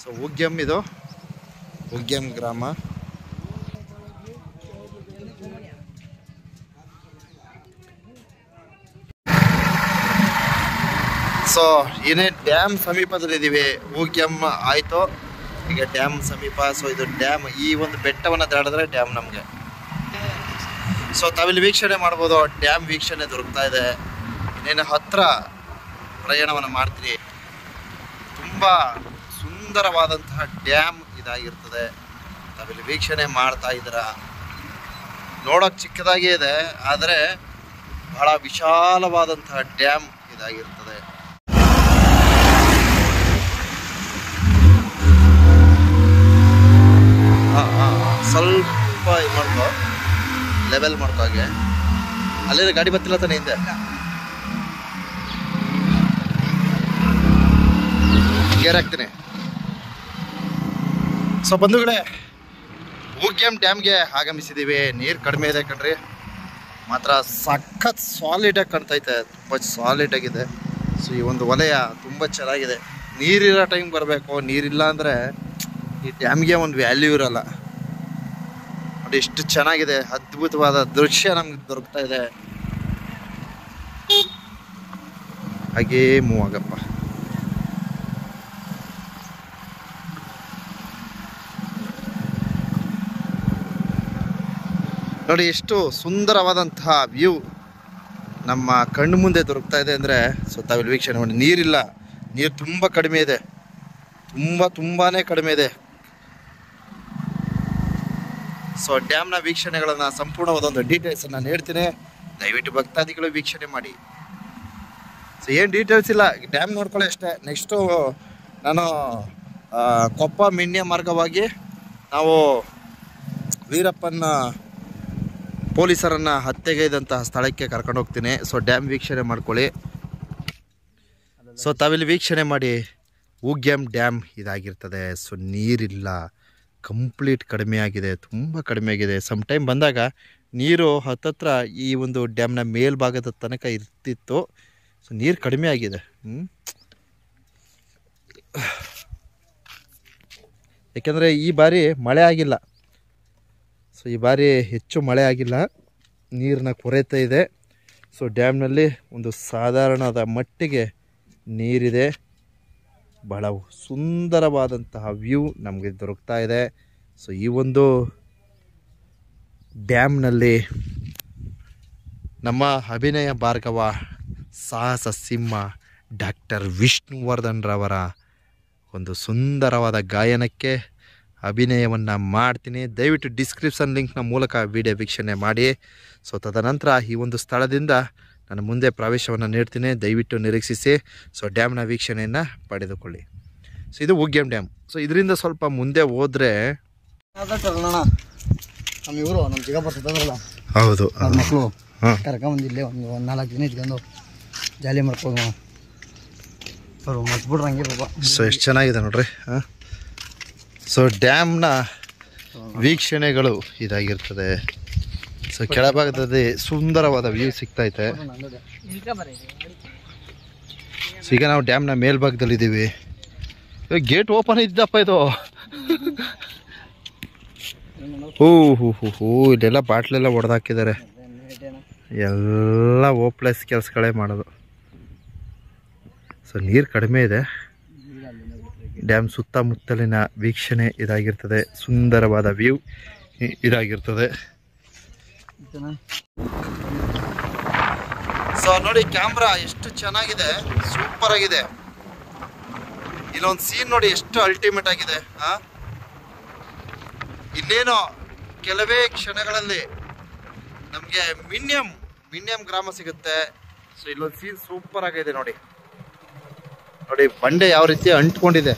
ಸೊ ಉಗ್ಯಂ, ಇದು ಉಗ್ಯಂ ಗ್ರಾಮ. ಸೊ ಏನೇ ಡ್ಯಾಮ್ ಸಮೀಪದಲ್ಲಿದ್ದೀವಿ. ಉಗ್ಯಂ ಆಯಿತು, ಈಗ ಡ್ಯಾಮ್ ಸಮೀಪ. ಸೊ ಇದು ಡ್ಯಾಮ್, ಈ ಒಂದು ಬೆಟ್ಟವನ್ನು ದಾಟಿದ್ರೆ ಡ್ಯಾಮ್ ನಮಗೆ. ಸೊ ತಾವಿಲ್ಲಿ ವೀಕ್ಷಣೆ ಮಾಡ್ಬೋದು, ಡ್ಯಾಮ್ ವೀಕ್ಷಣೆ ದೊರಕ್ತಾ ಇದೆ. ಇನ್ನೇನು ಹತ್ತಿರ ಪ್ರಯಾಣವನ್ನು ಮಾಡ್ತೀರಿ. ತುಂಬ ಸುಂದರವಾದಂತಹ ಡ್ಯಾಮ್ ಇದಾಗಿರ್ತದೆ. ತಾವಿಲ್ಲಿ ವೀಕ್ಷಣೆ ಮಾಡ್ತಾ ಇದ್ದೀರಾ. ನೋಡೋಕೆ ಚಿಕ್ಕದಾಗೇ ಇದೆ, ಆದರೆ ಬಹಳ ವಿಶಾಲವಾದಂತಹ ಡ್ಯಾಮ್ ಇದಾಗಿರ್ತದೆ. ಸ್ವಲ್ಪ ಇದು ಮಾಡ್ಕೋ, ಲೆವೆಲ್ ಮಾಡ್ಕೋ. ಹಾಗೆ ಅಲ್ಲೇ ಗಾಡಿ ಬರ್ತಿಲ್ಲ ತಾನೆ ಹಿಂದೆ. ಗೇರ್ ಹಾಕ್ತೀನಿ. ಸೊ ಬಂಧುಗಳೇ, ಉಗ್ಯಂ ಡ್ಯಾಮ್ಗೆ ಆಗಮಿಸಿದ್ದೀವಿ. ನೀರು ಕಡಿಮೆ ಇದೆ ಕಣ್ರಿ, ಮಾತ್ರ ಸಖತ್ ಸಾಲಿಡಾಗಿ ಕಾಣ್ತೈತೆ, ತುಂಬ ಸಾಲಿಡಾಗಿದೆ. ಸೊ ಈ ಒಂದು ವಲಯ ತುಂಬ ಚೆನ್ನಾಗಿದೆ. ನೀರಿರೋ ಟೈಮ್ ಬರಬೇಕು, ನೀರಿಲ್ಲ ಅಂದರೆ ಈ ಡ್ಯಾಮ್ಗೆ ಒಂದು ವ್ಯಾಲ್ಯೂ ಇರಲ್ಲ. ನೋಡಿ ಎಷ್ಟು ಚೆನ್ನಾಗಿದೆ, ಅದ್ಭುತವಾದ ದೃಶ್ಯ ನಮ್ಗೆ ದೊರಕ್ತಾ ಇದೆ. ಹಾಗೇ ಮೂವ್ ಆಗಪ್ಪ. ನೋಡಿ ಎಷ್ಟು ಸುಂದರವಾದಂತಹ ವ್ಯೂ ನಮ್ಮ ಕಣ್ಣು ಮುಂದೆ ದೊರಕ್ತಾ ಇದೆ ಅಂದರೆ. ಸೊ ತಾವಿಲ್ಲಿ ವೀಕ್ಷಣೆ ಮಾಡಿ. ನೀರಿಲ್ಲ, ನೀರು ತುಂಬ ಕಡಿಮೆ ಇದೆ, ತುಂಬಾ ಕಡಿಮೆ ಇದೆ. ಸೊ ಡ್ಯಾಮ್ನ ವೀಕ್ಷಣೆಗಳನ್ನು ಸಂಪೂರ್ಣವಾದ ಒಂದು ಡೀಟೇಲ್ಸನ್ನು ನೀಡ್ತೀನಿ. ದಯವಿಟ್ಟು ಭಕ್ತಾದಿಗಳು ವೀಕ್ಷಣೆ ಮಾಡಿ. ಸೊ ಏನು ಡೀಟೇಲ್ಸ್ ಇಲ್ಲ, ಡ್ಯಾಮ್ ನೋಡ್ಕೊಳ್ಳಿ ಅಷ್ಟೇ. ನೆಕ್ಸ್ಟು ನಾನು ಕೊಪ್ಪ ಮಿಣ್ಯ ಮಾರ್ಗವಾಗಿ ನಾವು ವೀರಪ್ಪನ ಪೊಲೀಸರನ್ನು ಹತ್ಯೆಗೈದಂತಹ ಸ್ಥಳಕ್ಕೆ ಕರ್ಕೊಂಡು ಹೋಗ್ತೀನಿ. ಸೊ ಡ್ಯಾಮ್ ವೀಕ್ಷಣೆ ಮಾಡ್ಕೊಳ್ಳಿ. ಸೊ ತಾವಿಲ್ಲಿ ವೀಕ್ಷಣೆ ಮಾಡಿ. ಉಗ್ಯಂ ಡ್ಯಾಮ್ ಇದಾಗಿರ್ತದೆ. ಸೊ ನೀರಿಲ್ಲ, ಕಂಪ್ಲೀಟ್ ಕಡಿಮೆ ಆಗಿದೆ, ತುಂಬ ಕಡಿಮೆ ಆಗಿದೆ. ಸಮ್ ಟೈಮ್ ಬಂದಾಗ ನೀರು ಹತ್ತತ್ರ ಈ ಒಂದು ಡ್ಯಾಮ್ನ ಮೇಲ್ಭಾಗದ ತನಕ ಇರ್ತಿತ್ತು. ಸೊ ನೀರು ಕಡಿಮೆ ಆಗಿದೆ. ಯಾಕೆಂದರೆ ಈ ಬಾರಿ ಮಳೆ ಆಗಿಲ್ಲ. ಸೊ ಈ ಬಾರಿ ಹೆಚ್ಚು ಮಳೆ ಆಗಿಲ್ಲ, ನೀರಿನ ಕೊರತೆ ಇದೆ. ಸೊ ಡ್ಯಾಮ್ನಲ್ಲಿ ಒಂದು ಸಾಧಾರಣದ ಮಟ್ಟಿಗೆ ನೀರಿದೆ. ಬಹಳ ಸುಂದರವಾದಂತಹ ವ್ಯೂ ನಮಗೆ ದೊರಕ್ತಾ ಇದೆ. ಸೊ ಈ ಒಂದು ಡ್ಯಾಮ್ನಲ್ಲಿ ನಮ್ಮ ಅಭಿನಯ ಭಾರ್ಗವ ಸಾಹಸ ಸಿಂಹ ಡಾಕ್ಟರ್ ವಿಷ್ಣುವರ್ಧನ್ ರವರ ಒಂದು ಸುಂದರವಾದ ಗಾಯನಕ್ಕೆ ಅಭಿನಯವನ್ನು ಮಾಡ್ತೀನಿ. ದಯವಿಟ್ಟು ಡಿಸ್ಕ್ರಿಪ್ಷನ್ ಲಿಂಕ್ನ ಮೂಲಕ ವಿಡಿಯೋ ವೀಕ್ಷಣೆ ಮಾಡಿ. ಸೊ ತದನಂತರ ಈ ಒಂದು ಸ್ಥಳದಿಂದ ನಾನು ಮುಂದೆ ಪ್ರವೇಶವನ್ನು ನೀಡ್ತೀನಿ. ದಯವಿಟ್ಟು ನಿರೀಕ್ಷಿಸಿ. ಸೊ ಡ್ಯಾಮ್ನ ವೀಕ್ಷಣೆಯನ್ನು ಪಡೆದುಕೊಳ್ಳಿ. ಸೊ ಇದು ಉಗ್ಯಂ ಡ್ಯಾಮ್. ಸೊ ಇದರಿಂದ ಸ್ವಲ್ಪ ಮುಂದೆ ಹೋದರೆ ನಮ್ಮ ಇವರು ನಮ್ಮ ಚಿಕ್ಕಪ್ಪ ಸತ್ತದ್ರಲ್ಲ, ಹೌದು, ಅವ್ರ ಮಕ್ಕಳು ಕರ್ಕೊಂಬಂದಿಲ್ಲೇ ಒಂದು 4 ದಿನ ಇಟ್ಕೊಂಡು ಜಾಲಿ ಮಾಡ್ಕೊಂಡು ಅವರು ಮರ್ತ್ಬಿಟ್ರು ಹಂಗೆ ಪಾಪ. ಸೊ ಎಷ್ಟು ಚೆನ್ನಾಗಿದೆ ನೋಡ್ರಿ. ಸೊ ಡ್ಯಾಮ್ನ ವೀಕ್ಷಣೆಗಳು ಇದಾಗಿರ್ತದೆ. ಸೊ ಕೆಳಭಾಗದಲ್ಲಿ ಸುಂದರವಾದ ವ್ಯೂ ಸಿಗ್ತೈತೆ. ಸೊ ಈಗ ನಾವು ಡ್ಯಾಮ್ನ ಮೇಲ್ಭಾಗದಲ್ಲಿ ಇದ್ದೀವಿ. ಗೇಟ್ ಓಪನ್ ಇದ್ದಪ್ಪ ಇದು. ಹೂ ಇಲ್ಲೆಲ್ಲ ಬಾಟ್ಲೆಲ್ಲ ಹೊಡೆದಾಕಿದ್ದಾರೆ. ಎಲ್ಲ ಓಪ್ಲೆಸ್ ಕೆಲಸಗಳೇ ಮಾಡೋದು. ಸೊ ನೀರು ಕಡಿಮೆ ಇದೆ. ಡ್ಯಾಮ್ ಸುತ್ತಮುತ್ತಲಿನ ವೀಕ್ಷಣೆ ಇದಾಗಿರ್ತದೆ. ಸುಂದರವಾದ ವ್ಯೂ ಇದಾಗಿರ್ತದೆ. ಸೊ ನೋಡಿ ಕ್ಯಾಮ್ರಾ ಎಷ್ಟು ಚೆನ್ನಾಗಿದೆ, ಸೂಪರ್ ಆಗಿದೆ. ಇಲ್ಲೊಂದು ಸೀನ್ ನೋಡಿ ಎಷ್ಟು ಅಲ್ಟಿಮೇಟ್ ಆಗಿದೆ. ಇನ್ನೇನೋ ಕೆಲವೇ ಕ್ಷಣಗಳಲ್ಲಿ ನಮಗೆ ಮಿನ್ಯಂ ಗ್ರಾಮ ಸಿಗುತ್ತೆ. ಸೊ ಇಲ್ಲೊಂದು ಸೀನ್ ಸೂಪರ್ ಆಗಿದೆ ನೋಡಿ. ಬಂಡೆ ಯಾವ ರೀತಿ ಅಂಟ್ಕೊಂಡಿದೆ.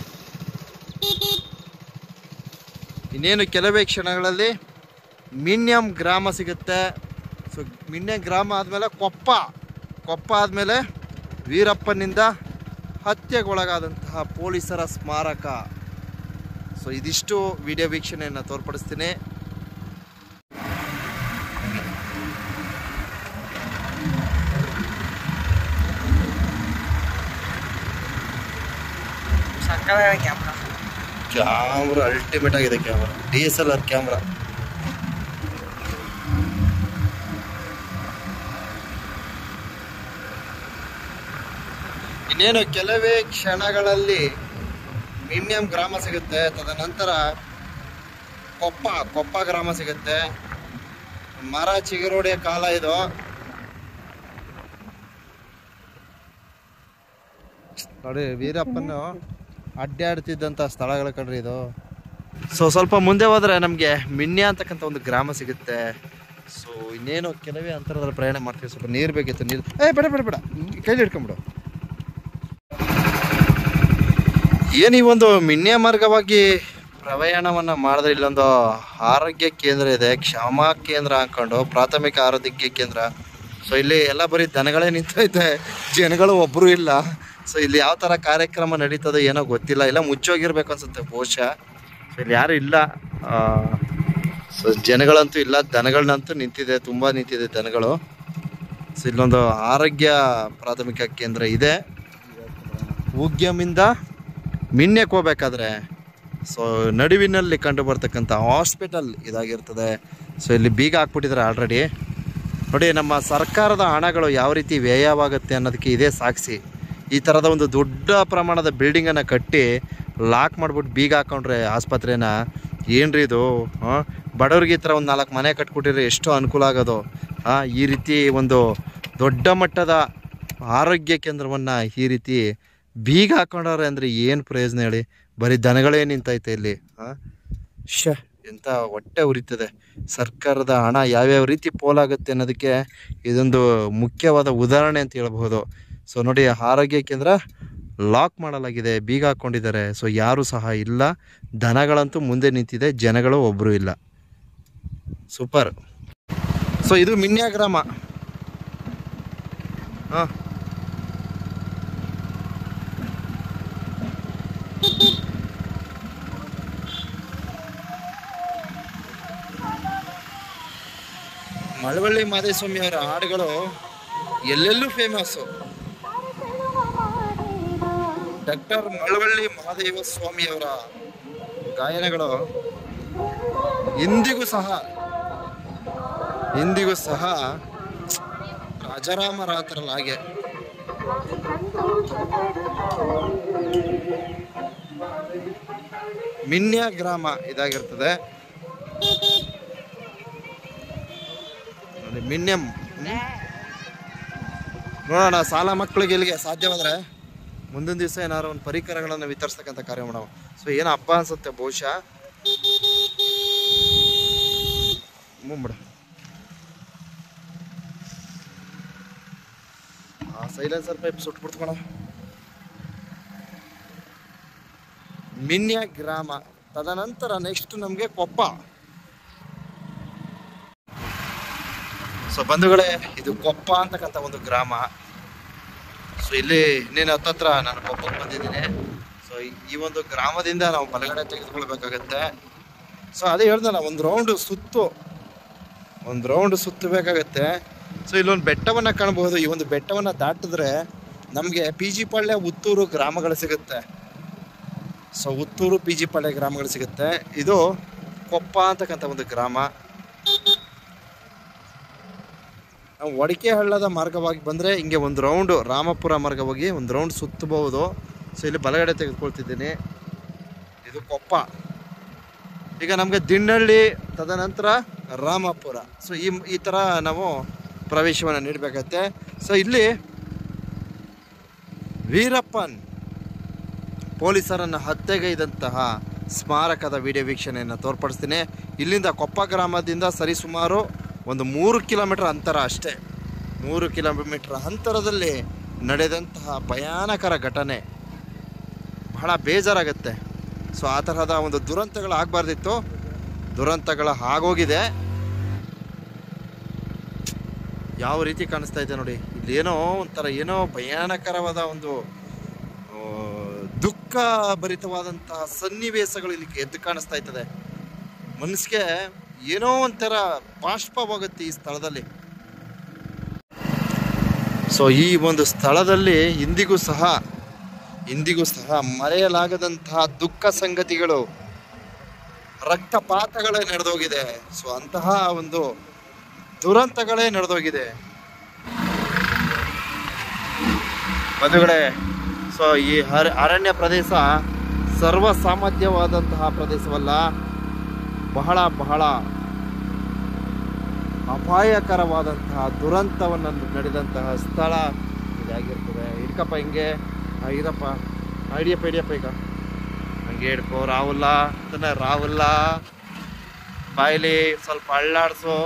ಇನ್ನೇನು ಕೆಲವೇ ಕ್ಷಣಗಳಲ್ಲಿ ಮಿನ್ಯಂ ಗ್ರಾಮ ಸಿಗುತ್ತೆ. ಸೊ ಮಿನ್ಯಂ ಗ್ರಾಮ ಆದಮೇಲೆ ಕೊಪ್ಪ ಆದಮೇಲೆ ವೀರಪ್ಪನಿಂದ ಹತ್ಯೆಗೊಳಗಾದಂತಹ ಪೊಲೀಸರ ಸ್ಮಾರಕ. ಸೊ ಇದಿಷ್ಟು ವಿಡಿಯೋ ವೀಕ್ಷಣೆಯನ್ನು ತೋರ್ಪಡಿಸ್ತೀನಿ. ಕ್ಯಾಮ್ರಾ ಅಲ್ಟಿಮೇಟ್ ಆಗಿದೆ. Camera DSLR camera. ಇನ್ನೇನು ಕೆಲವೇ ಕ್ಷಣಗಳಲ್ಲಿ ಮಿನ್ಯಂ ಗ್ರಾಮ ಸಿಗುತ್ತೆ. ತದನಂತರ ಕೊಪ್ಪ ಗ್ರಾಮ ಸಿಗುತ್ತೆ. ಮರ ಚಿಗುರೋಡಿಯ ಕಾಲ ಇದು. ನೋಡಿ ವೀರಪ್ಪನು ಅಡ್ಡಾಡ್ತಿದ್ದಂಥ ಸ್ಥಳಗಳ ಕಣ್ರಿ ಇದು. ಸೊ ಸ್ವಲ್ಪ ಮುಂದೆ ಹೋದರೆ ನಮಗೆ ಮಿನ್ಯ ಅಂತಕ್ಕಂಥ ಒಂದು ಗ್ರಾಮ ಸಿಗುತ್ತೆ. ಸೊ ಇನ್ನೇನು ಕೆಲವೇ ಅಂತರದಲ್ಲಿ ಪ್ರಯಾಣ ಮಾಡ್ತೀವಿ. ಸ್ವಲ್ಪ ನೀರು ಬೇಕಿತ್ತು. ನೀರು ಬೇಡ ಕೈಲಿ ಹಿಡ್ಕೊಂಬಿಡು. ಏನು ಈ ಒಂದು ಮಿನ್ಯ ಮಾರ್ಗವಾಗಿ ಪ್ರಯಾಣವನ್ನು ಮಾಡಿದ್ರೆ ಇಲ್ಲೊಂದು ಆರೋಗ್ಯ ಕೇಂದ್ರ ಇದೆ, ಕ್ಷಮಾ ಕೇಂದ್ರ ಹಾಕೊಂಡು ಪ್ರಾಥಮಿಕ ಆರೋಗ್ಯ ಕೇಂದ್ರ. ಸೊ ಇಲ್ಲಿ ಎಲ್ಲ ಬರೀ ದನಗಳೇ ನಿಂತೈತೆ, ಜನಗಳು ಒಬ್ಬರು ಇಲ್ಲ. ಸೊ ಇಲ್ಲಿ ಯಾವ ಥರ ಕಾರ್ಯಕ್ರಮ ನಡೀತದೋ ಏನೋ ಗೊತ್ತಿಲ್ಲ, ಇಲ್ಲ ಮುಚ್ಚೋಗಿರ್ಬೇಕು ಅನ್ಸುತ್ತೆ ಬಹುಶಃ. ಸೊ ಇಲ್ಲಿ ಯಾರು ಇಲ್ಲ. ಸೊ ಜನಗಳಂತೂ ಇಲ್ಲ, ದನಗಳನ್ನಂತೂ ನಿಂತಿದೆ, ತುಂಬ ನಿಂತಿದೆ ದನಗಳು. ಸೊ ಇಲ್ಲೊಂದು ಆರೋಗ್ಯ ಪ್ರಾಥಮಿಕ ಕೇಂದ್ರ ಇದೆ. ಉಗ್ಯಮಿಂದ ಮಿನ್ಯಕ್ಕೆ ಹೋಗ್ಬೇಕಾದ್ರೆ ಸೊ ನಡುವಿನಲ್ಲಿ ಕಂಡು ಬರ್ತಕ್ಕಂಥ ಹಾಸ್ಪಿಟಲ್ ಇದಾಗಿರ್ತದೆ. ಸೊ ಇಲ್ಲಿ ಬೀಗ ಹಾಕ್ಬಿಟ್ಟಿದ್ದಾರೆ ಆಲ್ರೆಡಿ. ನೋಡಿ ನಮ್ಮ ಸರ್ಕಾರದ ಹಣಗಳು ಯಾವ ರೀತಿ ವ್ಯಯವಾಗುತ್ತೆ ಅನ್ನೋದಕ್ಕೆ ಇದೇ ಸಾಕ್ಷಿ. ಈ ಥರದ ಒಂದು ದೊಡ್ಡ ಪ್ರಮಾಣದ ಬಿಲ್ಡಿಂಗನ್ನು ಕಟ್ಟಿ ಲಾಕ್ ಮಾಡಿಬಿಟ್ಟು ಬೀಗ ಹಾಕೊಂಡ್ರೆ ಆಸ್ಪತ್ರೆನ ಏನ್ರಿ ಇದು? ಬಡವ್ರಿಗೆ ಈ ಥರ ಒಂದು 4 ಮನೆ ಕಟ್ಕೊಟ್ಟಿದ್ರೆ ಎಷ್ಟು ಅನುಕೂಲ ಆಗೋದು. ಈ ರೀತಿ ಒಂದು ದೊಡ್ಡ ಮಟ್ಟದ ಆರೋಗ್ಯ ಕೇಂದ್ರವನ್ನು ಈ ರೀತಿ ಬೀಗ ಹಾಕೊಂಡವ್ರೆ ಅಂದರೆ ಏನು ಪ್ರಯೋಜನ ಹೇಳಿ? ಬರೀ ದನಗಳೇ ನಿಂತೈತೆ ಇಲ್ಲಿ. ಎಂಥ ಹೊಟ್ಟೆ ಉರಿತದೆ. ಸರ್ಕಾರದ ಹಣ ಯಾವ್ಯಾವ ರೀತಿ ಪೋಲಾಗುತ್ತೆ ಅನ್ನೋದಕ್ಕೆ ಇದೊಂದು ಮುಖ್ಯವಾದ ಉದಾಹರಣೆ ಅಂತ ಹೇಳ್ಬೋದು. ಸೊ ನೋಡಿ ಆರೋಗ್ಯ ಕೇಂದ್ರ ಲಾಕ್ ಮಾಡಲಾಗಿದೆ, ಬೀಗ ಹಾಕ್ಕೊಂಡಿದ್ದಾರೆ. ಸೊ ಯಾರೂ ಸಹ ಇಲ್ಲ, ದನಗಳಂತೂ ಮುಂದೆ ನಿಂತಿದೆ, ಜನಗಳು ಒಬ್ಬರು ಇಲ್ಲ. ಸೂಪರ್. ಸೊ ಇದು ಮಿನ್ಯ ಗ್ರಾಮ. ಮಳವಳ್ಳಿ ಮಾದೇಸ್ವಾಮಿ ಅವರ ಹಾಡುಗಳು ಎಲ್ಲೆಲ್ಲೂ ಫೇಮಸ್ಸು. ಡಾಕ್ಟರ್ ಮಳವಳ್ಳಿ ಮಹಾದೇವ ಸ್ವಾಮಿ ಅವರ ಗಾಯನಗಳು ಇಂದಿಗೂ ಸಹ ಅಜರಾಮರಾತ್ರಲ್ಲ ಹಾಗೆ. ಮಿನ್ಯ ಗ್ರಾಮ ಇದಾಗಿರ್ತದೆ ನೋಡಿ. ಮಿನ್ಯಂ ನೋಡೋಣ, ಸಾಲ ಮಕ್ಕಳಿಗೆ ಇಲ್ಲಿಗೆ ಸಾಧ್ಯವಾದ್ರೆ ಮುಂದಿನ ದಿವಸ ಏನಾದ್ರು ಒಂದು ಪರಿಕರಗಳನ್ನು ವಿತರಿಸ್ತಕ್ಕಂಥ ಕಾರ್ಯ ಮಾಡೋಣ. ಸೊ ಏನೋ ಹಬ್ಬ ಅನ್ಸುತ್ತೆ ಬಹುಶಃ. ಮುಂಬಿಡ ಸೈಲೆನ್ಸರ್ ಪೈಪ್ ಸುಟ್ಬಿಡ್ತು. ಮಿನ್ಯ ಗ್ರಾಮ, ತದನಂತರ ನೆಕ್ಸ್ಟ್ ನಮಗೆ ಕೊಪ್ಪ. ಸೊ ಬಂಧುಗಳೇ, ಇದು ಕೊಪ್ಪ ಅಂತಕ್ಕಂಥ ಒಂದು ಗ್ರಾಮ. ಸೊ ಇಲ್ಲಿ ಇನ್ನೇನು ಹತ್ತತ್ರ ನಾನು ಕೊಪ್ಪಕ್ಕೆ ಬಂದಿದ್ದೀನಿ. ಸೊ ಈ ಒಂದು ಗ್ರಾಮದಿಂದ ನಾವು ಬಲಗಡೆ ತೆಗೆದುಕೊಳ್ಬೇಕಾಗತ್ತೆ. ಸೊ ಅದೇ ಹೇಳ್ದಲ್ಲ, ಒಂದು ರೌಂಡ್ ಸುತ್ತಬೇಕಾಗತ್ತೆ. ಸೊ ಇಲ್ಲೊಂದು ಬೆಟ್ಟವನ್ನು ಕಾಣಬಹುದು. ಈ ಒಂದು ಬೆಟ್ಟವನ್ನು ದಾಟಿದ್ರೆ ನಮಗೆ PG ಪಾಳ್ಯ, ಉತ್ತೂರು ಗ್ರಾಮಗಳು ಸಿಗುತ್ತೆ. ಸೊ ಉತ್ತೂರು PG ಪಾಳ್ಯ ಗ್ರಾಮಗಳು ಸಿಗುತ್ತೆ. ಇದು ಕೊಪ್ಪ ಅಂತಕ್ಕಂಥ ಒಂದು ಗ್ರಾಮ. ನಾವು ಒಡಕೆ ಹಳ್ಳದ ಮಾರ್ಗವಾಗಿ ಬಂದರೆ ಹಿಂಗೆ ಒಂದು ರೌಂಡು ರಾಮಪುರ ಮಾರ್ಗವಾಗಿ ಒಂದು ರೌಂಡ್ ಸುತ್ತಬಹುದು. ಸೊ ಇಲ್ಲಿ ಬಲಗಡೆ ತೆಗೆದುಕೊಳ್ತಿದ್ದೀನಿ. ಇದು ಕೊಪ್ಪ. ಈಗ ನಮಗೆ ದಿಣ್ಣಳ್ಳಿ, ತದನಂತರ ರಾಮಪುರ. ಸೊ ಈ ಥರ ನಾವು ಪ್ರವೇಶವನ್ನು ನೀಡಬೇಕತ್ತೆ. ಸೊ ಇಲ್ಲಿ ವೀರಪ್ಪನ್ ಪೊಲೀಸರನ್ನು ಹತ್ಯೆಗೈದಂತಹ ಸ್ಮಾರಕದ ವಿಡಿಯೋ ವೀಕ್ಷಣೆಯನ್ನು ತೋರ್ಪಡಿಸ್ತೀನಿ. ಇಲ್ಲಿಂದ ಕೊಪ್ಪ ಗ್ರಾಮದಿಂದ ಸರಿಸುಮಾರು ಒಂದು 3 ಕಿಲೋಮೀಟರ್ ಅಂತರ ಅಷ್ಟೇ. 3 ಕಿಲೋಮೀಟರ್ ಅಂತರದಲ್ಲಿ ನಡೆದಂತಹ ಭಯಾನಕರ ಘಟನೆ. ಬಹಳ ಬೇಜಾರಾಗುತ್ತೆ. ಸೊ ಆ ತರಹದ ಒಂದು ದುರಂತಗಳು ಆಗಬಾರ್ದಿತ್ತು, ದುರಂತಗಳು ಆಗೋಗಿದೆ. ಯಾವ ರೀತಿ ಕಾಣಿಸ್ತಾ ಇದೆ ನೋಡಿ. ಇಲ್ಲಿ ಏನೋ ಭಯಾನಕರವಾದ ಒಂದು ದುಃಖ ಭರಿತವಾದಂತಹ ಸನ್ನಿವೇಶಗಳು ಇಲ್ಲಿ ಎದ್ದು ಕಾಣಿಸ್ತಾ ಇರ್ತದೆ. ಮನಸ್ಸಿಗೆ ಏನೋ ಒಂಥರ ಬಾಷ್ಪವಾಗುತ್ತೆ ಈ ಸ್ಥಳದಲ್ಲಿ. ಸೊ ಈ ಒಂದು ಸ್ಥಳದಲ್ಲಿ ಇಂದಿಗೂ ಸಹ ಮರೆಯಲಾಗದಂತಹ ದುಃಖ ಸಂಗತಿಗಳು, ರಕ್ತಪಾತಗಳೇ ನಡೆದೋಗಿದೆ. ಸೊ ಅಂತಹ ಒಂದು ದುರಂತಗಳೇ ನಡೆದೋಗಿದೆ ಬಂಧುಗಳೇ. ಸೊ ಈ ಅರಣ್ಯ ಪ್ರದೇಶ ಸರ್ವಸಾಮಾನ್ಯವಾದಂತಹ ಪ್ರದೇಶವಲ್ಲ, ಬಹಳ ಅಪಾಯಕರವಾದಂತಹ ದುರಂತವನ್ನು ನಡೆದಂತಹ ಸ್ಥಳ ಇದಾಗಿರ್ತದೆ. ಹಿಡ್ಕಪ್ಪ ಹಿಂಗೆ, ಇದಪ್ಪ ಹಿಡಿಯಪ್ಪ ಈಗ ಹಂಗೆ ಹಿಡ್ಕೋ. ರಾವುಲ್ಲ ಬಾಯಿಲಿ ಸ್ವಲ್ಪ ಅಳ್ಳಾಡ್ಸು,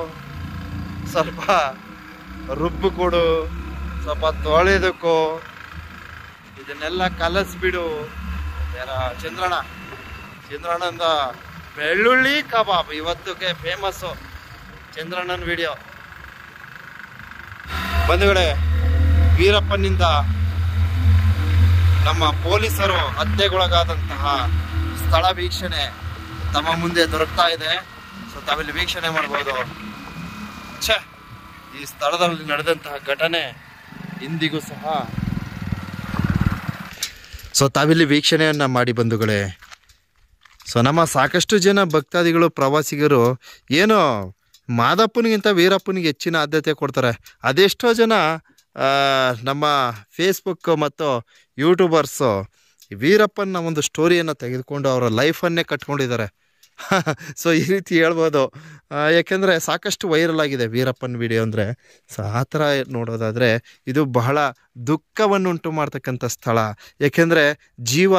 ಸ್ವಲ್ಪ ರುಬ್ಬು ಕೊಡು, ಸ್ವಲ್ಪ ತೊಳೆದಕ್ಕೋ, ಇದನ್ನೆಲ್ಲ ಕಲಸ್ಬಿಡು. ಯಾರ ಚಂದ್ರಣ್ಣಂದ ಬೆಳ್ಳುಳ್ಳಿ ಕಬಾಬ್ ಇವತ್ತಿಗೆ ಫೇಮಸ್ಸು. ಚಂದ್ರಣ್ಣನ ವಿಡಿಯೋ ಬಂಧುಗಳೇ. ವೀರಪ್ಪನಿಂದ ನಮ್ಮ ಪೊಲೀಸರು ಹತ್ಯೆಗೊಳಗಾದಂತಹ ಸ್ಥಳ ವೀಕ್ಷಣೆ ತಮ್ಮ ಮುಂದೆ ದೊರಕ್ತಾ ಇದೆ. ಸೊ ತಾವಿಲ್ಲಿ ವೀಕ್ಷಣೆ ಮಾಡ್ಬೋದು. ಈ ಸ್ಥಳದಲ್ಲಿ ನಡೆದಂತಹ ಘಟನೆ ಇಂದಿಗೂ ಸಹ ಸೊ ತಾವಿಲ್ಲಿ ವೀಕ್ಷಣೆಯನ್ನು ಮಾಡಿ ಬಂಧುಗಳೇ. ಸೊ ನಮ್ಮ ಸಾಕಷ್ಟು ಜನ ಭಕ್ತಾದಿಗಳು, ಪ್ರವಾಸಿಗರು ಏನೋ ಮಾದಪ್ಪನಿಗಿಂತ ವೀರಪ್ಪನಿಗೆ ಹೆಚ್ಚಿನ ಆದ್ಯತೆ ಕೊಡ್ತಾರೆ. ಅದೆಷ್ಟೋ ಜನ ನಮ್ಮ ಫೇಸ್ಬುಕ್ ಮತ್ತು ಯೂಟ್ಯೂಬರ್ಸು ವೀರಪ್ಪನ ಒಂದು ಸ್ಟೋರಿಯನ್ನು ತೆಗೆದುಕೊಂಡು ಅವರ ಲೈಫನ್ನೇ ಕಟ್ಕೊಂಡಿದ್ದಾರೆ. ಸೊ ಈ ರೀತಿ ಹೇಳ್ಬೋದು. ಯಾಕೆಂದರೆ ಸಾಕಷ್ಟು ವೈರಲ್ ಆಗಿದೆ ವೀರಪ್ಪನ ವಿಡಿಯೋ ಅಂದರೆ. ಸೊ ಆ ಥರ ನೋಡೋದಾದರೆ ಇದು ಬಹಳ ದುಃಖವನ್ನುಂಟು ಮಾಡ್ತಕ್ಕಂಥ ಸ್ಥಳ. ಏಕೆಂದರೆ ಜೀವ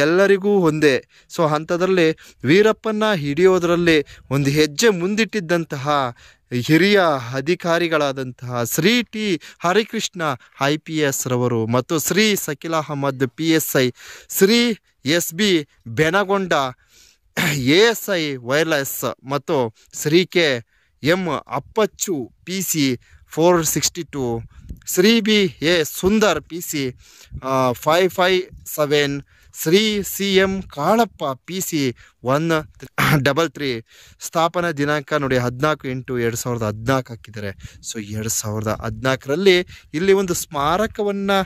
ಎಲ್ಲರಿಗೂ ಒಂದೇ. ಸೊ ಅಂಥದ್ರಲ್ಲಿ ವೀರಪ್ಪನ ಹಿಡಿಯೋದರಲ್ಲಿ ಒಂದು ಹೆಜ್ಜೆ ಮುಂದಿಟ್ಟಿದ್ದಂತಹ ಹಿರಿಯ ಅಧಿಕಾರಿಗಳಾದಂತಹ ಶ್ರೀ ಟಿ ಹರಿಕೃಷ್ಣ IPS ರವರು ಮತ್ತು Shri Sakil Ahmad PSI, Shri SB Benagonda ASI wireless ಮತ್ತು Shri KM Appachu PC 462, Shri BA Sundar PC 557, Shri CM Kalappa PC 133 ಸ್ಥಾಪನಾ ದಿನಾಂಕ ನೋಡಿ 14/8/2014 ಹಾಕಿದ್ದಾರೆ. ಸೊ 2014ರಲ್ಲಿ ಇಲ್ಲಿ ಒಂದು ಸ್ಮಾರಕವನ್ನು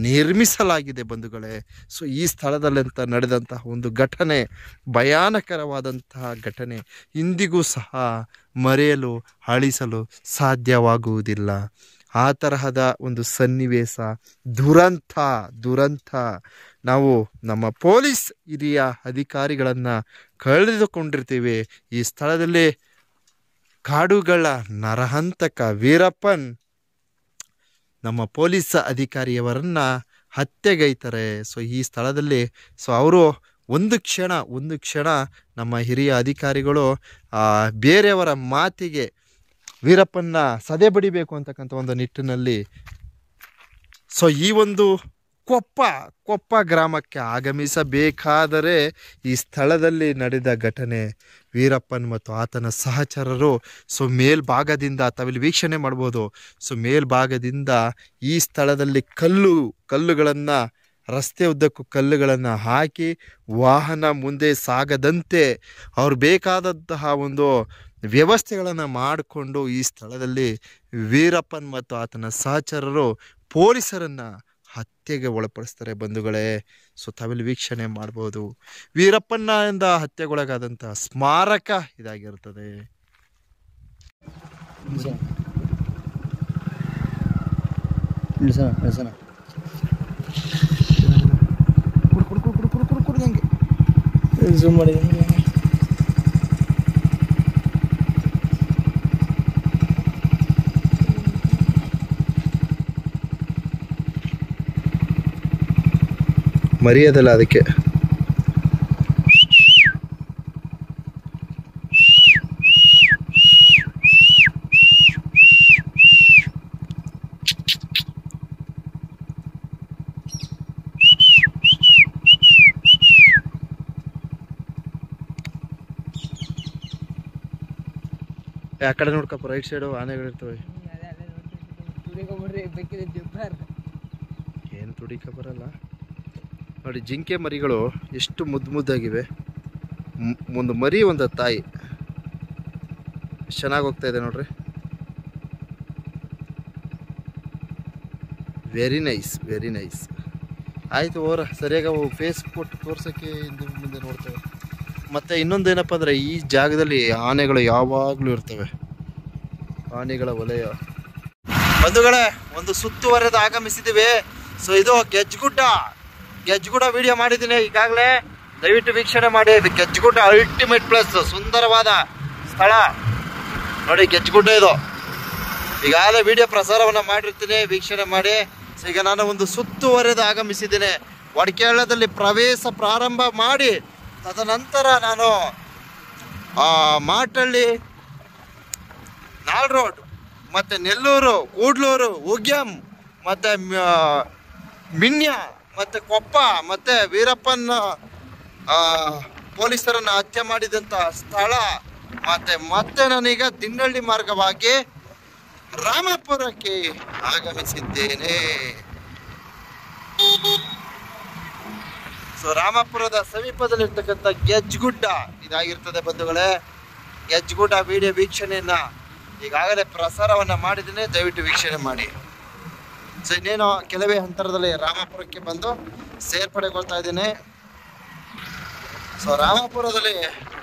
ನಿರ್ಮಿಸಲಾಗಿದೆ ಬಂಧುಗಳೇ. ಸೊ ಈ ಸ್ಥಳದಲ್ಲಂತ ನಡೆದಂತಹ ಒಂದು ಘಟನೆ, ಭಯಾನಕರವಾದಂತಹ ಘಟನೆ, ಇಂದಿಗೂ ಸಹ ಮರೆಯಲು ಅಳಿಸಲು ಸಾಧ್ಯವಾಗುವುದಿಲ್ಲ. ಆ ತರಹದ ಒಂದು ಸನ್ನಿವೇಶ, ದುರಂತ. ನಾವು ನಮ್ಮ ಪೊಲೀಸ್ ಹಿರಿಯ ಅಧಿಕಾರಿಗಳನ್ನು ಕಳೆದುಕೊಂಡಿರ್ತೀವಿ. ಈ ಸ್ಥಳದಲ್ಲಿ ಕಾಡುಗಳ ನರಹಂತಕ ವೀರಪ್ಪನ್ ನಮ್ಮ ಪೊಲೀಸ್ ಅಧಿಕಾರಿಯವರನ್ನ ಹತ್ಯೆಗೈತಾರೆ. ಸೊ ಈ ಸ್ಥಳದಲ್ಲಿ ಅವರು ಒಂದು ಕ್ಷಣ ನಮ್ಮ ಹಿರಿಯ ಅಧಿಕಾರಿಗಳು ಬೇರೆಯವರ ಮಾತಿಗೆ ವೀರಪ್ಪನ್ನ ಸದೆ ಬಡಿಬೇಕು ಅಂತಕ್ಕಂಥ ಒಂದು ನಿಟ್ಟಿನಲ್ಲಿ ಈ ಒಂದು ಕೊಪ್ಪ ಗ್ರಾಮಕ್ಕೆ ಆಗಮಿಸಬೇಕಾದರೆ ಈ ಸ್ಥಳದಲ್ಲಿ ನಡೆದ ಘಟನೆ, ವೀರಪ್ಪನ್ ಮತ್ತು ಆತನ ಸಹಚರರು ಮೇಲ್ಭಾಗದಿಂದ ತಾವಿಲ್ಲಿ ವೀಕ್ಷಣೆ ಮಾಡ್ಬೋದು. ಮೇಲ್ಭಾಗದಿಂದ ಈ ಸ್ಥಳದಲ್ಲಿ ಕಲ್ಲುಗಳನ್ನು ರಸ್ತೆ ಉದ್ದಕ್ಕೂ ಕಲ್ಲುಗಳನ್ನು ಹಾಕಿ ವಾಹನ ಮುಂದೆ ಸಾಗದಂತೆ ಅವ್ರು ಬೇಕಾದಂತಹ ಒಂದು ವ್ಯವಸ್ಥೆಗಳನ್ನು ಮಾಡಿಕೊಂಡು ಈ ಸ್ಥಳದಲ್ಲಿ ವೀರಪ್ಪನ್ ಮತ್ತು ಆತನ ಸಹಚರರು ಪೊಲೀಸರನ್ನು ಹತ್ಯೆಗೆ ಒಳಪಡಿಸ್ತಾರೆ ಬಂಧುಗಳೇ. ತಾವಿಲ್ಲಿ ವೀಕ್ಷಣೆ ಮಾಡ್ಬೋದು. ವೀರಪ್ಪನಿಂದ ಹತ್ಯೆಗೊಳಗಾದಂತಹ ಸ್ಮಾರಕ ಇದಾಗಿರ್ತದೆ. ಮರೆಯೋದಲ್ಲ ಅದಕ್ಕೆ. ಆ ಕಡೆ ನೋಡ್ಕಪ್ಪ, ರೈಟ್ ಸೈಡು ಆನೆಗಳಿರ್ತವೆ. ಏನು ತುಡಿಕ ಬರಲ್ಲ ನೋಡಿ. ಜಿಂಕೆ ಮರಿಗಳು ಎಷ್ಟು ಮುದ್ದಾಗಿವೆ. ಒಂದು ಮರಿ ಒಂದು ತಾಯಿ ಚೆನ್ನಾಗಿ ಹೋಗ್ತಾ ಇದೆ ನೋಡ್ರಿ. Very nice. ಆಯಿತು ಸರಿಯಾಗಿ ಅವು ಫೇಸ್ ಕೊಟ್ಟು ತೋರ್ಸೋಕ್ಕೆ ಮುಂದೆ ನೋಡ್ತೇವೆ. ಮತ್ತು ಇನ್ನೊಂದೇನಪ್ಪ ಅಂದರೆ ಈ ಜಾಗದಲ್ಲಿ ಆನೆಗಳು ಯಾವಾಗಲೂ ಇರ್ತವೆ. ಆನೆಗಳ ವಲಯ. ಬಂಧುಗಳೇ, ಒಂದು ಸುತ್ತುವರೆದು ಆಗಮಿಸಿದ್ದೀವಿ. ಇದು ಗೆಜ್ಜುಗುಡ್ಡ ವಿಡಿಯೋ ಮಾಡಿದ್ದೀನಿ ಈಗಾಗಲೇ, ದಯವಿಟ್ಟು ವೀಕ್ಷಣೆ ಮಾಡಿ. ಇದು ಗೆಜ್ಜುಗುಡ್ಡ ಅಲ್ಟಿಮೇಟ್ ಪ್ಲೇಸ್, ಸುಂದರವಾದ ಸ್ಥಳ ನೋಡಿ. ಗೆಜ್ಜುಗುಡ್ಡ ಇದು ಈಗಾಗಲೇ ವಿಡಿಯೋ ಪ್ರಸಾರವನ್ನು ಮಾಡಿರ್ತೀನಿ, ವೀಕ್ಷಣೆ ಮಾಡಿ. ಈಗ ನಾನು ಒಂದು ಸುತ್ತುವರೆದು ಆಗಮಿಸಿದ್ದೇನೆ. ವಡ್ಕೇಳದಲ್ಲಿ ಪ್ರವೇಶ ಪ್ರಾರಂಭ ಮಾಡಿ ತದನಂತರ ನಾನು ಮಾಟಳ್ಳಿ, ನಾಲ್ ರೋಡ್, ಮತ್ತು ನೆಲ್ಲೂರು, ಕೂಡ್ಲೂರು, ಉಗ್ಯಂ, ಮತ್ತು ಮಿನ್ಯ, ಮತ್ತು ಕೊಪ್ಪ, ಮತ್ತು ವೀರಪ್ಪನ ಪೊಲೀಸರನ್ನು ಹತ್ಯೆ ಮಾಡಿದಂಥ ಸ್ಥಳ, ಮತ್ತೆ ನಾನೀಗ ದಿನ್ನಳ್ಳಿ ಮಾರ್ಗವಾಗಿ ರಾಮಪುರಕ್ಕೆ ಆಗಮಿಸಿದ್ದೇನೆ. ರಾಮಪುರದ ಸಮೀಪದಲ್ಲಿರ್ತಕ್ಕಂಥ ಗೆಜ್ಜುಗುಡ್ಡ ಇದಾಗಿರ್ತದೆ ಬಂಧುಗಳೇ. ಗೆಜ್ಜುಗುಡ್ಡ ವಿಡಿಯೋ ವೀಕ್ಷಣೆಯನ್ನು ಈಗಾಗಲೇ ಪ್ರಸಾರವನ್ನು ಮಾಡಿದ್ದೀನಿ, ದಯವಿಟ್ಟು ವೀಕ್ಷಣೆ ಮಾಡಿ. ಇನ್ನೇನು ಕೆಲವೇ ಅಂತರದಲ್ಲಿ ರಾಮಪುರಕ್ಕೆ ಬಂದು ಸೇರ್ಪಡೆಗೊಳ್ತಾ ಇದ್ದೀನಿ. ರಾಮಪುರದಲ್ಲಿ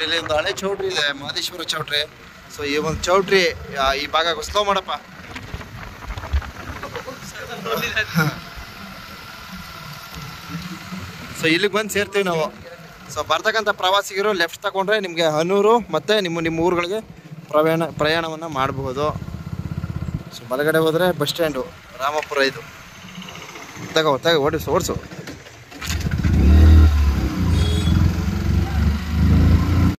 ಇಲ್ಲಿ ಒಂದು ಹಳೆ ಚೌಟ್ರಿ ಇದೆ, ಮಾದೇಶ್ವರ ಚೌಟ್ರಿ. ಈ ಒಂದು ಚೌಟ್ರಿ ಈ ಭಾಗ ಸ್ಲೋ ಮಾಡಪ್ಪ. ಇಲ್ಲಿಗೆ ಬಂದು ಸೇರ್ತೀವಿ ನಾವು. ಬರ್ತಕ್ಕಂಥ ಪ್ರವಾಸಿಗರು ಲೆಫ್ಟ್ ತಗೊಂಡ್ರೆ ನಿಮಗೆ ಹನೂರು ಮತ್ತು ನಿಮ್ಮ ಊರುಗಳಿಗೆ ಪ್ರಯಾಣವನ್ನು ಮಾಡಬಹುದು. ಬಲಗಡೆ ಹೋದರೆ ಬಸ್ ಸ್ಟ್ಯಾಂಡು ರಾಮಪುರ. ಇದು ಓಡಿಸು